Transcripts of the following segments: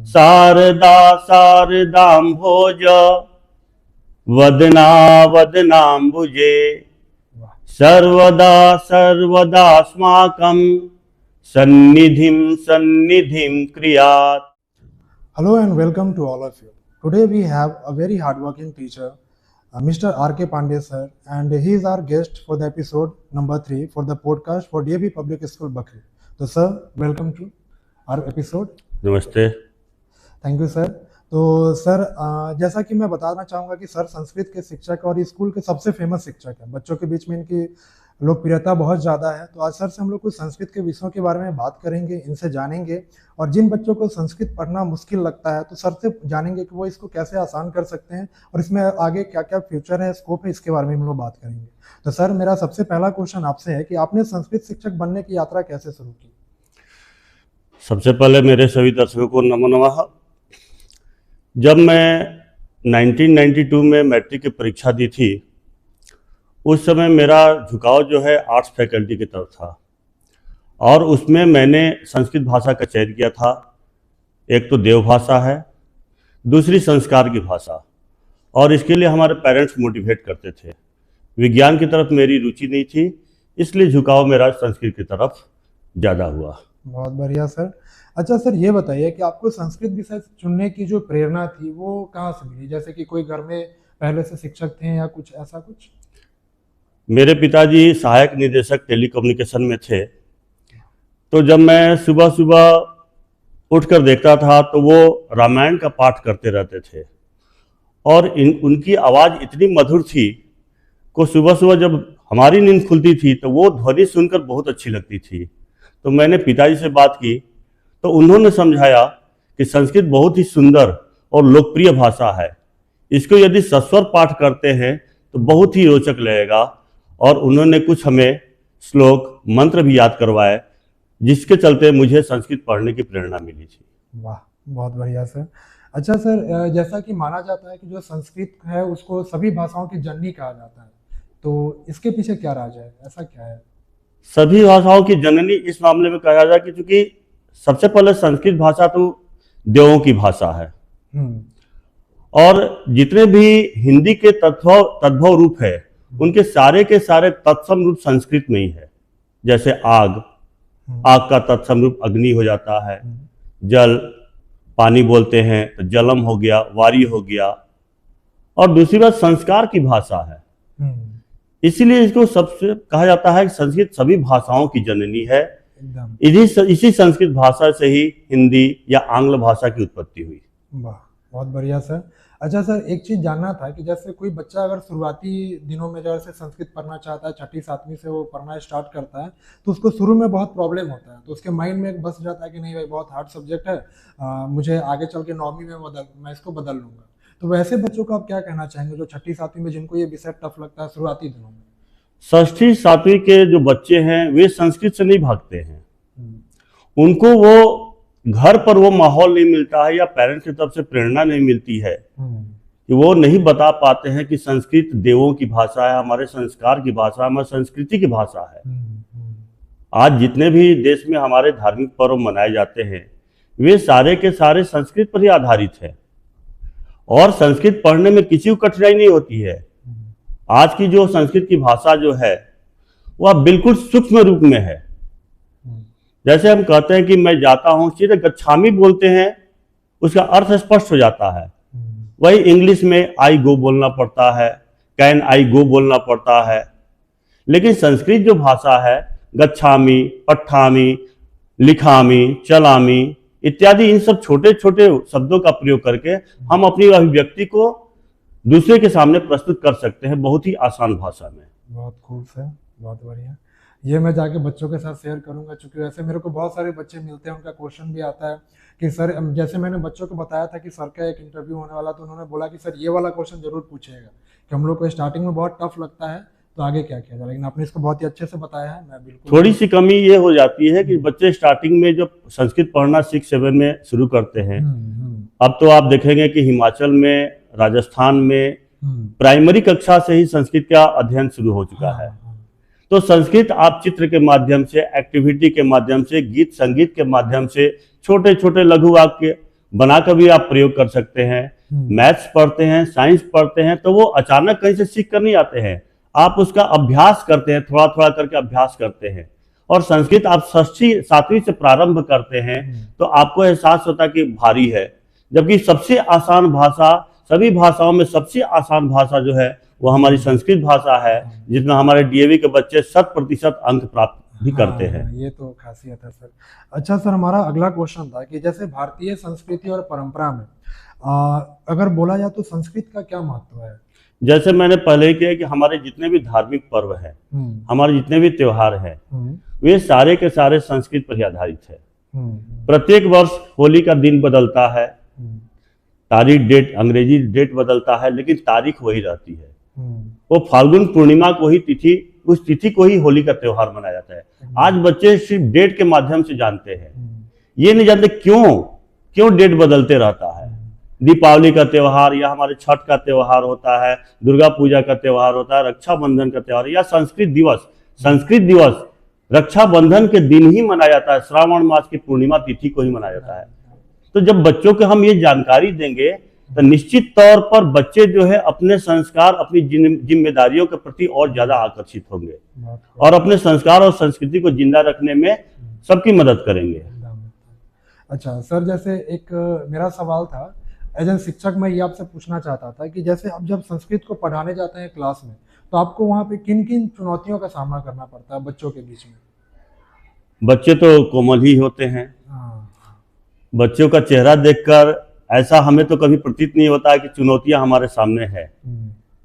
शारदा शारदाम्भोज वदना वदनाम्बुजे सर्वदा सर्वदास्माकं सन्निधिं सन्निधिं क्रियात्. Hello and welcome to all of you. Today we have a very hardworking teacher, Mr. R.K. Pandey sir, and he is our guest for the episode number 3 for the podcast for DAV Public School Bakri. So sir, welcome to our episode. नमस्ते. Thank you sir. तो sir जैसा कि मैं बताना चाहूँगा कि sir Sanskrit के शिक्षक और स्कूल के सबसे फेमस शिक्षक हैं. बच्चों के बीच में इनकी लोकप्रियता बहुत ज़्यादा है. तो आज सर से हम लोग कुछ संस्कृत के विषयों के बारे में बात करेंगे, इनसे जानेंगे, और जिन बच्चों को संस्कृत पढ़ना मुश्किल लगता है तो सर से जानेंगे कि वो इसको कैसे आसान कर सकते हैं और इसमें आगे क्या क्या फ्यूचर है, स्कोप है, इसके बारे में हम लोग बात करेंगे. तो सर मेरा सबसे पहला क्वेश्चन आपसे है कि आपने संस्कृत शिक्षक बनने की यात्रा कैसे शुरू की? सबसे पहले मेरे सभी दर्शकों को नमो नमः. जब मैं 1992 में मैट्रिक की परीक्षा दी थी, उस समय मेरा झुकाव जो है आर्ट्स फैकल्टी की तरफ था और उसमें मैंने संस्कृत भाषा का चयन किया था. एक तो देव भाषा है, दूसरी संस्कार की भाषा, और इसके लिए हमारे पेरेंट्स मोटिवेट करते थे. विज्ञान की तरफ मेरी रुचि नहीं थी, इसलिए झुकाव मेरा संस्कृत की तरफ ज़्यादा हुआ. बहुत बढ़िया सर. अच्छा सर, ये बताइए कि आपको संस्कृत विषय चुनने की जो प्रेरणा थी वो कहाँ से मिली? जैसे कि कोई घर में पहले से शिक्षक थे या कुछ ऐसा कुछ? मेरे पिताजी सहायक निदेशक टेलीकम्युनिकेशन में थे, तो जब मैं सुबह सुबह उठकर देखता था तो वो रामायण का पाठ करते रहते थे और उनकी आवाज़ इतनी मधुर थी को सुबह सुबह जब हमारी नींद खुलती थी तो वो ध्वनि सुनकर बहुत अच्छी लगती थी. तो मैंने पिताजी से बात की तो उन्होंने समझाया कि संस्कृत बहुत ही सुंदर और लोकप्रिय भाषा है, इसको यदि सस्वर पाठ करते हैं तो बहुत ही रोचक लगेगा, और उन्होंने कुछ हमें श्लोक मंत्र भी याद करवाए, जिसके चलते मुझे संस्कृत पढ़ने की प्रेरणा मिली थी. वाह, बहुत बढ़िया सर. अच्छा सर, जैसा कि माना जाता है कि जो संस्कृत है उसको सभी भाषाओं की जननी कहा जाता है, तो इसके पीछे क्या राज है, ऐसा क्या है? सभी भाषाओं की जननी इस मामले में कहा जाए कि चूंकि सबसे पहले संस्कृत भाषा तो देवों की भाषा है, और जितने भी हिंदी के तद्भव रूप है उनके सारे के सारे तत्सम रूप संस्कृत में ही है. जैसे आग का तत्सम रूप अग्नि हो जाता है, जल पानी बोलते हैं तो जलम हो गया, वारी हो गया, और दूसरी बात संस्कार की भाषा है, इसीलिए इसको सबसे कहा जाता है कि संस्कृत सभी भाषाओं की जननी है. इसी संस्कृत भाषा से ही हिंदी या आंग्ल भाषा की उत्पत्ति हुई. वाह, बहुत बढ़िया सर. अच्छा सर, एक चीज़ जानना था कि जैसे कोई बच्चा अगर शुरुआती दिनों में जैसे संस्कृत पढ़ना चाहता है, 6ठी 7वीं से वो पढ़ना स्टार्ट करता है, तो उसको शुरू में बहुत प्रॉब्लम होता है, तो उसके माइंड में एक बस जाता है कि नहीं भाई बहुत हार्ड सब्जेक्ट है, मुझे आगे चल के 9वीं में मैं इसको बदल लूँगा. तो वैसे बच्चों को आप क्या कहना चाहेंगे जो 6ठी 7वीं में जिनको ये विषय टफ लगता है शुरुआती दिनों में? 6ठी 7वीं के जो बच्चे हैं वे संस्कृत से नहीं भागते हैं. उनको वो घर पर वो माहौल नहीं मिलता है या पेरेंट्स की तरफ से प्रेरणा नहीं मिलती है कि वो नहीं बता पाते हैं कि संस्कृत देवों की भाषा है, हमारे संस्कार की भाषा है, हमारी संस्कृति की भाषा है. आज जितने भी देश में हमारे धार्मिक पर्व मनाए जाते हैं वे सारे के सारे संस्कृत पर ही आधारित है, और संस्कृत पढ़ने में किसी को कठिनाई नहीं होती है. आज की जो संस्कृत की भाषा जो है वह बिल्कुल सूक्ष्म रूप में है. जैसे हम कहते हैं कि मैं जाता हूं, सीधे गच्छामी बोलते हैं, उसका अर्थ स्पष्ट हो जाता है. वही इंग्लिश में आई गो बोलना पड़ता है, कैन आई गो बोलना पड़ता है. लेकिन संस्कृत जो भाषा है, गच्छामी, पठामी, लिखामी, चलामी इत्यादि इन सब छोटे छोटे शब्दों का प्रयोग करके हम अपनी अभिव्यक्ति को दूसरे के सामने प्रस्तुत कर सकते हैं बहुत ही आसान भाषा में. बहुत खूब सर, बहुत बढ़िया. ये मैं जाके बच्चों के साथ शेयर करूंगा, क्योंकि वैसे मेरे को बहुत सारे बच्चे मिलते हैं, उनका क्वेश्चन भी आता है कि सर, जैसे मैंने बच्चों को बताया था कि सर का एक इंटरव्यू होने वाला, तो उन्होंने बोला कि सर ये वाला क्वेश्चन जरूर पूछेगा कि हम लोग को स्टार्टिंग में बहुत टफ लगता है तो आगे क्या किया जाए. लेकिन आपने इसको बहुत ही अच्छे से बताया है. मैं बिल्कुल, थोड़ी सी कमी ये हो जाती है कि बच्चे स्टार्टिंग में जब संस्कृत पढ़ना 6-7 में शुरू करते हैं, अब तो आप देखेंगे कि हिमाचल में, राजस्थान में प्राइमरी कक्षा से ही संस्कृत का अध्ययन शुरू हो चुका है. तो संस्कृत आप चित्र के माध्यम से, एक्टिविटी के माध्यम से, गीत संगीत के माध्यम से, छोटे छोटे लघु वाक्य बनाकर भी आप प्रयोग कर सकते हैं। मैथ्स पढ़ते हैं, साइंस पढ़ते हैं, तो वो अचानक कहीं से सीख कर नहीं आते हैं, आप उसका अभ्यास करते हैं, थोड़ा थोड़ा करके अभ्यास करते हैं। और संस्कृत आप 6वीं से प्रारंभ करते हैं तो आपको एहसास होता है कि भारी है, जबकि सबसे आसान भाषा, सभी भाषाओं में सबसे आसान भाषा जो है वो हमारी संस्कृत भाषा है, जिसमें हमारे डीएवी के बच्चे 100% अंक प्राप्त भी करते हैं। ये तो खासियत है सर। अच्छा सर, हमारा अगला क्वेश्चन था कि जैसे भारतीय संस्कृति और परंपरा में अगर बोला जाए तो संस्कृत का क्या महत्व है? जैसे मैंने पहले ही किया कि हमारे जितने भी धार्मिक पर्व हैं, हमारे जितने भी त्योहार हैं, वे सारे के सारे संस्कृत पर ही आधारित है। प्रत्येक वर्ष होली का दिन बदलता है, तारीख डेट अंग्रेजी डेट बदलता है, लेकिन तारीख वही रहती है। वो फाल्गुन पूर्णिमा को ही तिथि, उस तिथि को ही होली का त्योहार मनाया जाता है। आज बच्चे सिर्फ डेट के माध्यम से जानते हैं, ये नहीं जानते क्यों डेट बदलते रहता है। दीपावली का त्योहार या हमारे छठ का त्योहार होता है, दुर्गा पूजा का त्योहार होता है, रक्षाबंधन का त्योहार या संस्कृत दिवस रक्षाबंधन के दिन ही मनाया जाता है, श्रावण मास की पूर्णिमा तिथि को ही मनाया जाता है। तो जब बच्चों को हम ये जानकारी देंगे तो निश्चित तौर पर बच्चे जो है अपने संस्कार, अपनी जिम्मेदारियों के प्रति और ज्यादा आकर्षित होंगे और अपने संस्कार और संस्कृति को जिंदा रखने में सबकी मदद करेंगे। अच्छा सर, जैसे एक मेरा सवाल था, एज एन शिक्षक मैं ये आपसे पूछना चाहता था कि जैसे आप जब संस्कृत को पढ़ाने जाते हैं क्लास में, तो आपको वहाँ पे किन किन चुनौतियों का सामना करना पड़ता है बच्चों के बीच में? बच्चे तो कोमल ही होते हैं। बच्चों का चेहरा देखकर ऐसा हमें तो कभी प्रतीत नहीं होता है कि चुनौतियां हमारे सामने है।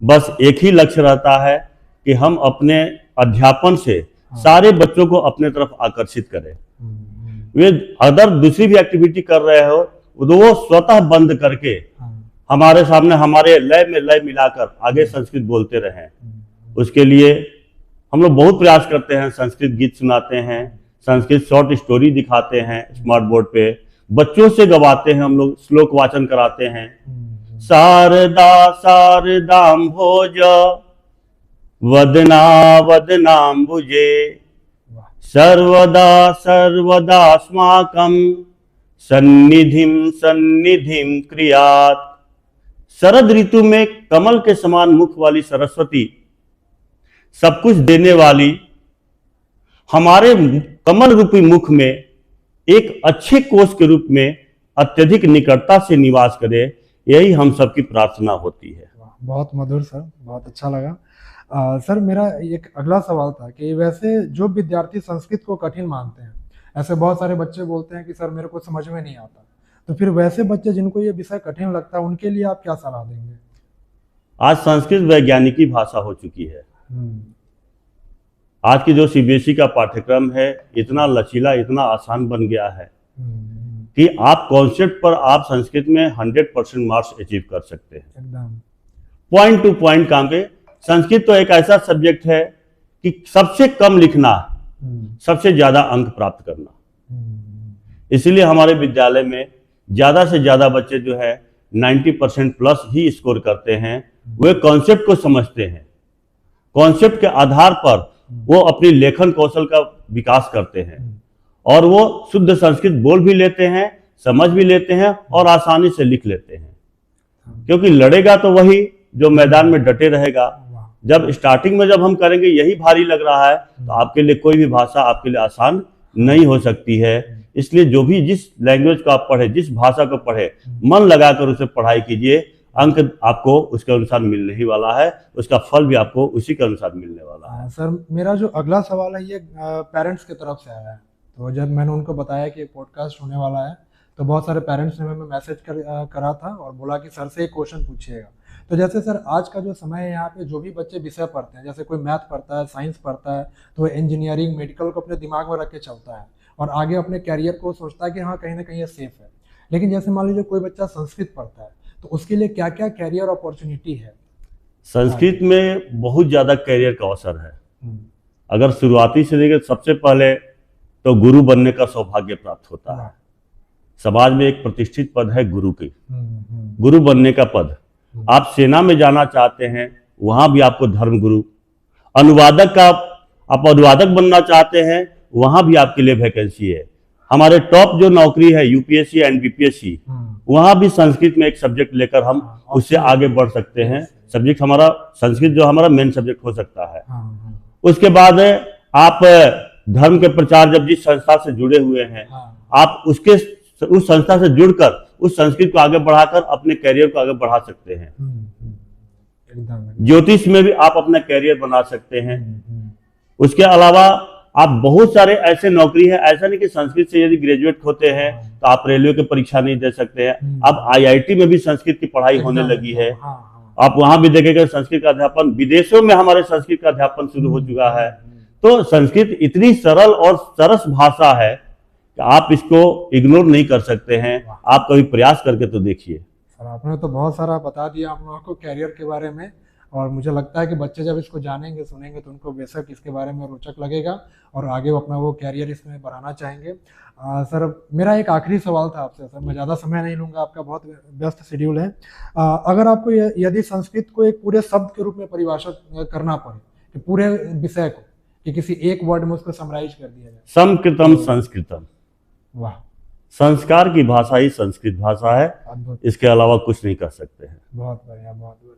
बस एक ही लक्ष्य रहता है कि हम अपने अध्यापन से सारे बच्चों को अपने तरफ आकर्षित करें। वे अदर दूसरी भी एक्टिविटी कर रहे हो तो वो स्वतः बंद करके हमारे सामने हमारे लय में लय मिलाकर आगे संस्कृत बोलते रहें। उसके लिए हम लोग बहुत प्रयास करते हैं, संस्कृत गीत सुनाते हैं, संस्कृत शॉर्ट स्टोरी दिखाते हैं स्मार्ट बोर्ड पे, बच्चों से गवाते हैं, हम लोग श्लोक वाचन कराते हैं। शारदा शारदाम्भोज वदना वदनाम्बुजे सर्वदा सर्वदास्माकं सन्निधिं सन्निधिं क्रियात्। शरद ऋतु में कमल के समान मुख वाली सरस्वती, सब कुछ देने वाली, हमारे कमल रूपी मुख में एक अच्छे कोष के रूप में अत्यधिक निकटता से निवास करे, यही हम सबकी प्रार्थना होती है। बहुत मधुर सर, बहुत अच्छा लगा। सर, मेरा एक अगला सवाल था कि वैसे जो विद्यार्थी संस्कृत को कठिन मानते हैं, ऐसे बहुत सारे बच्चे बोलते हैं कि सर मेरे को समझ में नहीं आता, तो फिर वैसे बच्चे जिनको ये विषय कठिन लगता है उनके लिए आप क्या सलाह देंगे? आज संस्कृत वैज्ञानिकी भाषा हो चुकी है। आज की जो सीबीएसई का पाठ्यक्रम है इतना लचीला, इतना आसान बन गया है कि आप कॉन्सेप्ट पर आप संस्कृत में 100% मार्क्स अचीव कर सकते हैं। एकदम पॉइंट टू पॉइंट काम पे। संस्कृत तो एक ऐसा सब्जेक्ट है कि सबसे कम लिखना, सबसे ज्यादा अंक प्राप्त करना। इसलिए हमारे विद्यालय में ज्यादा से ज्यादा बच्चे जो है 90% प्लस ही स्कोर करते हैं। वे कॉन्सेप्ट को समझते हैं, कॉन्सेप्ट के आधार पर वो अपनी लेखन कौशल का विकास करते हैं और वो शुद्ध संस्कृत बोल भी लेते हैं, समझ भी लेते हैं और आसानी से लिख लेते हैं। क्योंकि लड़ेगा तो वही जो मैदान में डटे रहेगा। जब स्टार्टिंग में जब हम करेंगे यही भारी लग रहा है तो आपके लिए कोई भी भाषा आपके लिए आसान नहीं हो सकती है। इसलिए जो भी जिस लैंग्वेज को आप पढ़े, जिस भाषा को पढ़े, मन लगाकर उसे पढ़ाई कीजिए, अंक आपको उसके अनुसार मिलने ही वाला है, उसका फल भी आपको उसी के अनुसार मिलने वाला है। सर, मेरा जो अगला सवाल है ये पेरेंट्स की तरफ से आया है। तो जब मैंने उनको बताया कि पॉडकास्ट होने वाला है तो बहुत सारे पेरेंट्स ने हमें मैसेज करा था और बोला कि सर से एक क्वेश्चन पूछिएगा। तो जैसे सर आज का जो समय है, यहाँ पे जो भी बच्चे विषय पढ़ते हैं, जैसे कोई मैथ पढ़ता है, साइंस पढ़ता है, तो इंजीनियरिंग, मेडिकल को अपने दिमाग में रख के चलता है और आगे अपने कैरियर को सोचता है कि हाँ कहीं ना कहीं ये सेफ है। लेकिन जैसे मान लीजिए कोई बच्चा संस्कृत पढ़ता है तो उसके लिए क्या क्या कैरियर अपॉर्चुनिटी है? संस्कृत में बहुत ज्यादा कैरियर का अवसर है। अगर शुरुआती से देखें, सबसे पहले तो गुरु बनने का सौभाग्य प्राप्त होता है। समाज में एक प्रतिष्ठित पद है गुरु की, गुरु बनने का पद। आप सेना में जाना चाहते हैं, वहां भी आपको धर्म गुरु। अनुवादक का, आप अनुवादक बनना चाहते हैं, वहां भी आपके लिए वैकेंसी है। हमारे टॉप जो नौकरी है यूपीएससी एंड बीपीएससी, वहां भी संस्कृत में एक सब्जेक्ट लेकर हम उससे आगे बढ़ सकते हैं। सब्जेक्ट हमारा संस्कृत जो हमारा मेन सब्जेक्ट हो सकता है। उसके बाद आप धर्म के प्रचार, जब जिस संस्था से जुड़े हुए हैं, आप उस संस्था से जुड़कर उस संस्कृत को आगे बढ़ाकर अपने कैरियर को आगे बढ़ा सकते हैं। ज्योतिष में भी आप अपना कैरियर बना सकते हैं। उसके अलावा आप बहुत सारे ऐसे नौकरी है, ऐसा नहीं कि संस्कृत से यदि ग्रेजुएट होते हैं तो आप रेलवे की परीक्षा नहीं दे सकते हैं। अब आईआईटी में भी संस्कृत की पढ़ाई होने लगी है। आप वहां भी देखेंगे संस्कृत का अध्यापन, विदेशों में हमारे संस्कृत का अध्यापन शुरू हो चुका है। तो संस्कृत इतनी सरल और सरस भाषा है कि आप इसको इग्नोर नहीं कर सकते हैं। आप कभी प्रयास करके तो देखिए। सर आपने तो बहुत सारा बता दिया हम लोगों को कैरियर के बारे में, और मुझे लगता है कि बच्चे जब इसको जानेंगे सुनेंगे तो उनको बेशक इसके बारे में रोचक लगेगा और आगे वो अपना वो कैरियर इसमें बढ़ाना चाहेंगे। सर मेरा एक आखिरी सवाल था आपसे, सर मैं ज़्यादा समय नहीं लूँगा, आपका बहुत व्यस्त शेड्यूल है। अगर आपको यदि संस्कृत को एक पूरे शब्द के रूप में परिभाषित करना पड़े कि पूरे विषय को, कि किसी एक वर्ड में उसको समराइज कर दिया जाए। समकृतम संस्कृतम। वाह, संस्कार की भाषा ही संस्कृत भाषा है, इसके अलावा कुछ नहीं कर सकते हैं। बहुत बढ़िया, बहुत बढ़िया,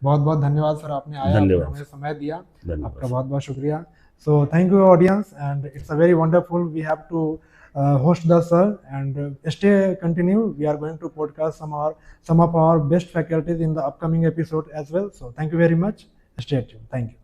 बहुत बहुत धन्यवाद सर, आपने आया, हमें समय दिया, आपका बहुत बहुत शुक्रिया। So thank you audience, and it's a very wonderful, we have to host the sir, and stay continue, we are going to podcast some of our best faculties in the upcoming episode as well. So thank you very much, stay tuned, thank you.